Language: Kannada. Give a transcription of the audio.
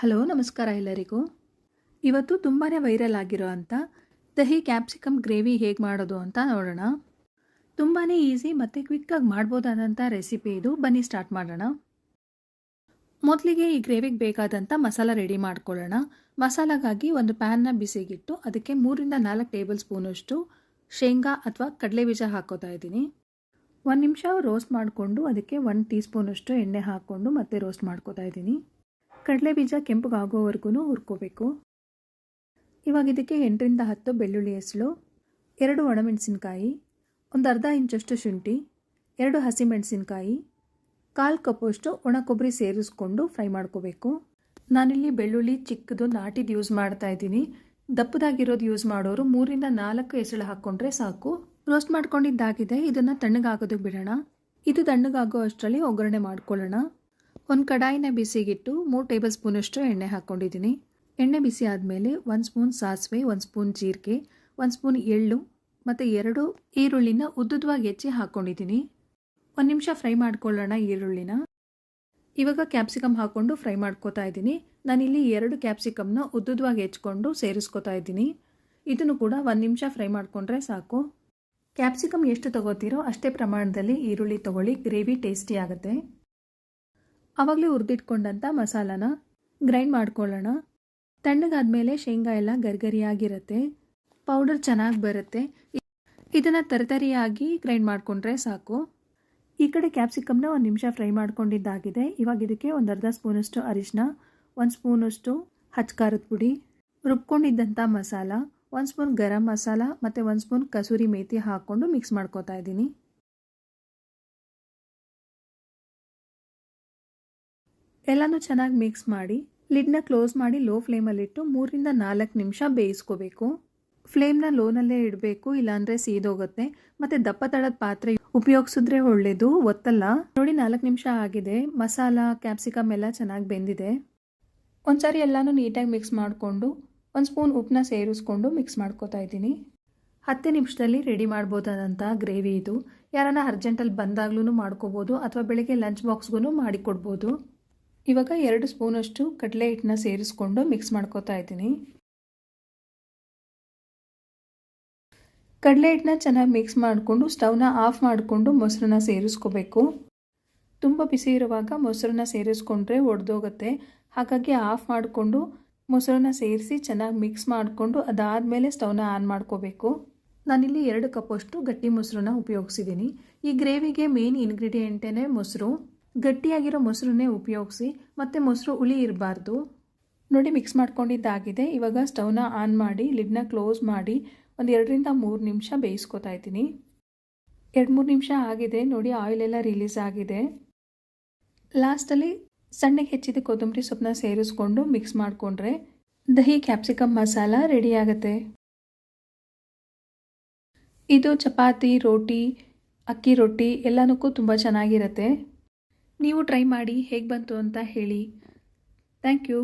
ಹಲೋ ನಮಸ್ಕಾರ ಎಲ್ಲರಿಗೂ. ಇವತ್ತು ತುಂಬಾ ವೈರಲ್ ಆಗಿರೋ ಅಂಥ ದಹಿ ಕ್ಯಾಪ್ಸಿಕಮ್ ಗ್ರೇವಿ ಹೇಗೆ ಮಾಡೋದು ಅಂತ ನೋಡೋಣ. ತುಂಬಾ ಈಸಿ ಮತ್ತು ಕ್ವಿಕ್ಕಾಗಿ ಮಾಡ್ಬೋದಾದಂಥ ರೆಸಿಪಿ ಇದು. ಬನ್ನಿ ಸ್ಟಾರ್ಟ್ ಮಾಡೋಣ. ಮೊದಲಿಗೆ ಈ ಗ್ರೇವಿಗೆ ಬೇಕಾದಂಥ ಮಸಾಲ ರೆಡಿ ಮಾಡ್ಕೊಳ್ಳೋಣ. ಮಸಾಲಾಗಾಗಿ ಒಂದು ಪ್ಯಾನ್ನ ಬಿಸಿಗಿಟ್ಟು ಅದಕ್ಕೆ 3-4 ಟೇಬಲ್ ಸ್ಪೂನಷ್ಟು ಶೇಂಗಾ ಅಥವಾ ಕಡಲೆ ಬೀಜ ಹಾಕೋತಾ ಇದ್ದೀನಿ. 1 ನಿಮಿಷ ರೋಸ್ಟ್ ಮಾಡಿಕೊಂಡು ಅದಕ್ಕೆ 1 ಟೀ ಸ್ಪೂನಷ್ಟು ಎಣ್ಣೆ ಹಾಕ್ಕೊಂಡು ಮತ್ತೆ ರೋಸ್ಟ್ ಮಾಡ್ಕೋತಾ ಇದ್ದೀನಿ. ಕಡಲೆ ಬೀಜ ಕೆಂಪಗಾಗೋವರೆಗೂ ಹುರ್ಕೋಬೇಕು. ಇವಾಗ ಇದಕ್ಕೆ 8-10 ಬೆಳ್ಳುಳ್ಳಿ ಹೆಸಳು, 2 ಒಣಮೆಣಸಿನ್ಕಾಯಿ, ಒಂದು ಅರ್ಧ ಇಂಚಷ್ಟು ಶುಂಠಿ, 2 ಹಸಿಮೆಣಸಿನ್ಕಾಯಿ, 1/4 ಕಪ್ಪಷ್ಟು ಒಣ ಕೊಬ್ಬರಿ ಸೇರಿಸ್ಕೊಂಡು ಫ್ರೈ ಮಾಡ್ಕೋಬೇಕು. ನಾನಿಲ್ಲಿ ಬೆಳ್ಳುಳ್ಳಿ ಚಿಕ್ಕದು ನಾಟಿದು ಯೂಸ್ ಮಾಡ್ತಾ ಇದ್ದೀನಿ. ದಪ್ಪದಾಗಿರೋದು ಯೂಸ್ ಮಾಡೋರು 3-4 ಹೆಸಳು ಹಾಕ್ಕೊಂಡ್ರೆ ಸಾಕು. ರೋಸ್ಟ್ ಮಾಡ್ಕೊಂಡಿದ್ದಾಗಿದೆ. ಇದನ್ನು ತಣ್ಣಗಾಗೋದಕ್ಕೆ ಬಿಡೋಣ. ಇದು ತಣ್ಣಗಾಗೋ ಅಷ್ಟರಲ್ಲಿ ಒಗ್ಗರಣೆ ಮಾಡ್ಕೊಳ್ಳೋಣ. ಒಂದು ಕಡಾಯಿನ ಬಿಸಿಗಿಟ್ಟು 3 ಟೇಬಲ್ ಸ್ಪೂನಷ್ಟು ಎಣ್ಣೆ ಹಾಕ್ಕೊಂಡಿದ್ದೀನಿ. ಎಣ್ಣೆ ಬಿಸಿ ಆದಮೇಲೆ 1 ಸ್ಪೂನ್ ಸಾಸಿವೆ, 1 ಸ್ಪೂನ್ ಜೀರಿಗೆ, 1 ಸ್ಪೂನ್ ಎಳ್ಳು ಮತ್ತು 2 ಈರುಳ್ಳಿನ ಉದ್ದುದ್ವಾಗಿ ಹೆಚ್ಚಿ ಹಾಕ್ಕೊಂಡಿದ್ದೀನಿ. 1 ನಿಮಿಷ ಫ್ರೈ ಮಾಡ್ಕೊಳ್ಳೋಣ ಈರುಳ್ಳಿನ. ಇವಾಗ ಕ್ಯಾಪ್ಸಿಕಮ್ ಹಾಕ್ಕೊಂಡು ಫ್ರೈ ಮಾಡ್ಕೋತಾ ಇದ್ದೀನಿ. ನಾನಿಲ್ಲಿ 2 ಕ್ಯಾಪ್ಸಿಕಮ್ನ ಉದ್ದುದ್ವಾಗಿ ಹೆಚ್ಕೊಂಡು ಸೇರಿಸ್ಕೋತಾ ಇದ್ದೀನಿ. ಇದನ್ನು ಕೂಡ 1 ನಿಮಿಷ ಫ್ರೈ ಮಾಡಿಕೊಂಡ್ರೆ ಸಾಕು. ಕ್ಯಾಪ್ಸಿಕಮ್ ಎಷ್ಟು ತೊಗೋತೀರೋ ಅಷ್ಟೇ ಪ್ರಮಾಣದಲ್ಲಿ ಈರುಳ್ಳಿ ತೊಗೊಳ್ಳಿ, ಗ್ರೇವಿ ಟೇಸ್ಟಿ ಆಗುತ್ತೆ. ಆವಾಗಲೇ ಹುರಿದಿಟ್ಕೊಂಡಂಥ ಮಸಾಲಾನ ಗ್ರೈಂಡ್ ಮಾಡ್ಕೊಳ್ಳೋಣ. ತಣ್ಣಗಾದ್ಮೇಲೆ ಶೇಂಗಾ ಎಲ್ಲ ಗರಿಗರಿಯಾಗಿರುತ್ತೆ, ಪೌಡರ್ ಚೆನ್ನಾಗಿ ಬರುತ್ತೆ. ಇದನ್ನು ತರತರಿಯಾಗಿ ಗ್ರೈಂಡ್ ಮಾಡಿಕೊಂಡ್ರೆ ಸಾಕು. ಈ ಕಡೆ ಕ್ಯಾಪ್ಸಿಕಮ್ನ 1 ನಿಮಿಷ ಫ್ರೈ ಮಾಡ್ಕೊಂಡಿದ್ದಾಗಿದೆ. ಇವಾಗ ಇದಕ್ಕೆ ಒಂದು ಅರ್ಧ ಸ್ಪೂನಷ್ಟು ಅರಿಶಿನ, 1 ಸ್ಪೂನಷ್ಟು ಹಚ್ಕಾರದ ಪುಡಿ, ರುಬ್ಕೊಂಡಿದ್ದಂಥ ಮಸಾಲ, 1 ಸ್ಪೂನ್ ಗರಂ ಮಸಾಲ ಮತ್ತು 1 ಸ್ಪೂನ್ ಕಸೂರಿ ಮೇಥಿ ಹಾಕ್ಕೊಂಡು ಮಿಕ್ಸ್ ಮಾಡ್ಕೋತಾ ಇದ್ದೀನಿ. ಎಲ್ಲನೂ ಚೆನ್ನಾಗಿ ಮಿಕ್ಸ್ ಮಾಡಿ ಲಿಡ್ನ ಕ್ಲೋಸ್ ಮಾಡಿ ಲೋ ಫ್ಲೇಮಲ್ಲಿಟ್ಟು 3-4 ನಿಮಿಷ ಬೇಯಿಸ್ಕೋಬೇಕು. ಫ್ಲೇಮ್ನ ಲೋನಲ್ಲೇ ಇಡಬೇಕು, ಇಲ್ಲಾಂದರೆ ಸೀದೋಗುತ್ತೆ. ಮತ್ತು ದಪ್ಪ ತಳದ ಪಾತ್ರೆ ಉಪಯೋಗಿಸಿದ್ರೆ ಒಳ್ಳೆಯದು, ಒತ್ತಲ್ಲ. ನೋಡಿ 4 ನಿಮಿಷ ಆಗಿದೆ. ಮಸಾಲ ಕ್ಯಾಪ್ಸಿಕಮ್ ಎಲ್ಲ ಚೆನ್ನಾಗಿ ಬೆಂದಿದೆ. ಒಂದ್ಸಾರಿ ಎಲ್ಲನೂ ನೀಟಾಗಿ ಮಿಕ್ಸ್ ಮಾಡಿಕೊಂಡು 1 ಸ್ಪೂನ್ ಉಪ್ಪನ್ನ ಸೇರಿಸ್ಕೊಂಡು ಮಿಕ್ಸ್ ಮಾಡ್ಕೋತಾ ಇದ್ದೀನಿ. 10 ನಿಮಿಷದಲ್ಲಿ ರೆಡಿ ಮಾಡ್ಬೋದಾದಂಥ ಗ್ರೇವಿ ಇದು. ಯಾರನ್ನ ಅರ್ಜೆಂಟಲ್ಲಿ ಬಂದಾಗ್ಲೂ ಮಾಡ್ಕೋಬೋದು ಅಥವಾ ಬೆಳಿಗ್ಗೆ ಲಂಚ್ ಬಾಕ್ಸ್ಗೂ ಮಾಡಿಕೊಡ್ಬೋದು. ಇವಾಗ 2 ಸ್ಪೂನಷ್ಟು ಕಡಲೆ ಹಿಟ್ಟನ್ನ ಸೇರಿಸ್ಕೊಂಡು ಮಿಕ್ಸ್ ಮಾಡ್ಕೋತಾ ಇದ್ದೀನಿ. ಕಡಲೆ ಹಿಟ್ಟನ್ನ ಚೆನ್ನಾಗಿ ಮಿಕ್ಸ್ ಮಾಡಿಕೊಂಡು ಸ್ಟವ್ನ ಆಫ್ ಮಾಡಿಕೊಂಡು ಮೊಸರನ್ನ ಸೇರಿಸ್ಕೋಬೇಕು. ತುಂಬ ಬಿಸಿ ಇರುವಾಗ ಮೊಸರನ್ನ ಸೇರಿಸ್ಕೊಂಡ್ರೆ ಒಡೆದೋಗುತ್ತೆ. ಹಾಗಾಗಿ ಆಫ್ ಮಾಡಿಕೊಂಡು ಮೊಸರನ್ನ ಸೇರಿಸಿ ಚೆನ್ನಾಗಿ ಮಿಕ್ಸ್ ಮಾಡಿಕೊಂಡು ಅದಾದಮೇಲೆ ಸ್ಟವ್ನ ಆನ್ ಮಾಡ್ಕೋಬೇಕು. ನಾನಿಲ್ಲಿ 2 ಕಪ್ಪಷ್ಟು ಗಟ್ಟಿ ಮೊಸರನ್ನ ಉಪಯೋಗಿಸಿದ್ದೀನಿ. ಈ ಗ್ರೇವಿಗೆ ಮೇನ್ ಇಂಗ್ರೀಡಿಯೆಂಟೇ ಮೊಸರು. ಗಟ್ಟಿಯಾಗಿರೋ ಮೊಸರನ್ನೇ ಉಪಯೋಗಿಸಿ, ಮತ್ತು ಮೊಸರು ಹುಳಿ ಇರಬಾರ್ದು. ನೋಡಿ ಮಿಕ್ಸ್ ಮಾಡ್ಕೊಂಡಿದ್ದಾಗಿದೆ. ಇವಾಗ ಸ್ಟವ್ನ ಆನ್ ಮಾಡಿ ಲಿಡ್ನ ಕ್ಲೋಸ್ ಮಾಡಿ ಒಂದು 2-3 ನಿಮಿಷ ಬೇಯಿಸ್ಕೊತಾ ಇದ್ದೀನಿ. 2-3 ನಿಮಿಷ ಆಗಿದೆ. ನೋಡಿ ಆಯಿಲೆಲ್ಲ ರಿಲೀಸ್ ಆಗಿದೆ. ಲಾಸ್ಟಲ್ಲಿ ಸಣ್ಣಗೆ ಹೆಚ್ಚಿದ ಕೊತ್ತಂಬರಿ ಸೊಪ್ಪನ್ನ ಸೇರಿಸ್ಕೊಂಡು ಮಿಕ್ಸ್ ಮಾಡಿಕೊಂಡ್ರೆ ದಹಿ ಕ್ಯಾಪ್ಸಿಕಮ್ ಮಸಾಲ ರೆಡಿ ಆಗುತ್ತೆ. ಇದು ಚಪಾತಿ, ರೋಟಿ, ಅಕ್ಕಿ ರೊಟ್ಟಿ ಎಲ್ಲನಕ್ಕೂ ತುಂಬ ಚೆನ್ನಾಗಿರುತ್ತೆ. ನೀವು ಟ್ರೈ ಮಾಡಿ ಹೇಗೆ ಬಂತು ಅಂತ ಹೇಳಿ. Thank you.